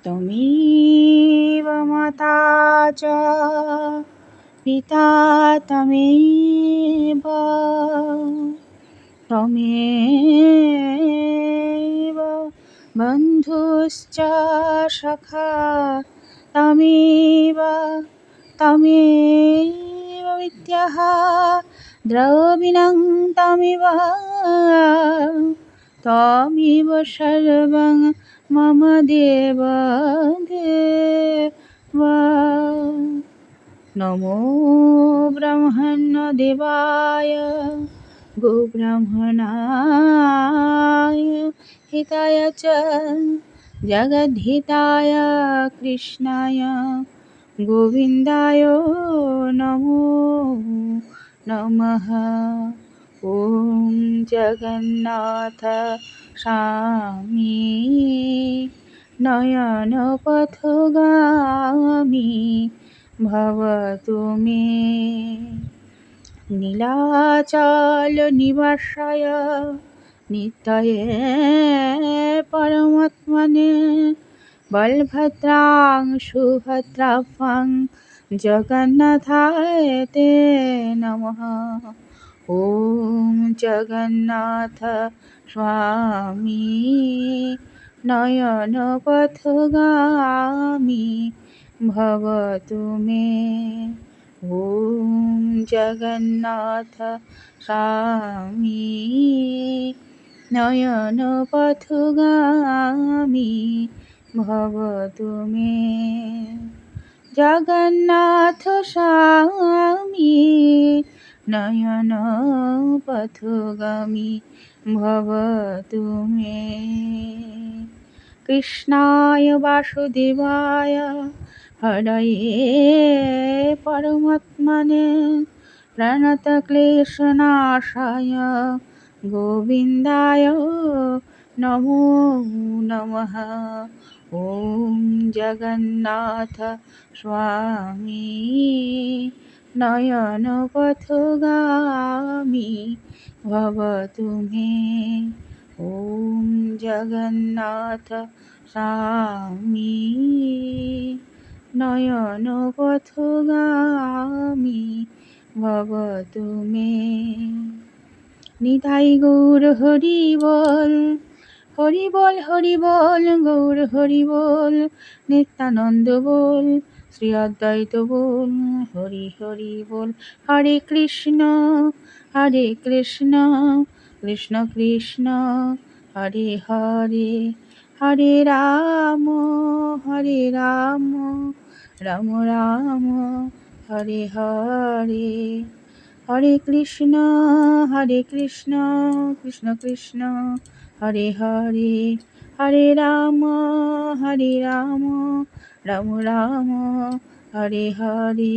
त्वमेव माता च पिता त्वमेव त्वमेव बन्धुश्च सखा त्वमेव त्वमेव विद्यः द्रविणं त्वमेव त्वमेव सर्वं मम देव देव। नमो ब्रह्मण्यदेवाय गोब्राह्मणाय हिताय च जगद्धिताय कृष्णाय गोविन्दाय नमो नमः। ॐ जगन्नाथ स्वामी नयनपथगामी भवतु मे। नीलाचलनिवासाय नित्ये परमात्मने बलभद्रां सुभद्राभ्यां जगन्नाथाय ते नमः। ॐ जगन्नाथ स्वामी नयनपथगामी भवतु मे। ॐ जगन्नाथ स्वामी नयनपथगामी भवतु मे। जगन्नाथ स्वामी नयनपथगामी भवतु मे। कृष्णाय वासुदेवाय हरये परमात्मने प्रणतक्लेशनाशाय गोविन्दाय नमो नमः। ॐ जगन्नाथ स्वामी नयनपथगामी भवतु मे। ॐ जगन्नाथ स्वामी नयनपथगामी भवतु मे। নিতাই গৌর হরি বল, হরি বল হরি বল, গৌর হরি বল, নিত্যানন্দ বল, শ্রী অদ্বৈত বল, হরি হরি বল। হরে কৃষ্ণ কৃষ্ণ কৃষ্ণ হরে হরে, হরে রাম রাম রাম হরে হরে। হরে কৃষ্ণ কৃষ্ণ কৃষ্ণ হরে হরে, হরে রাম রাম রাম হরে হরে।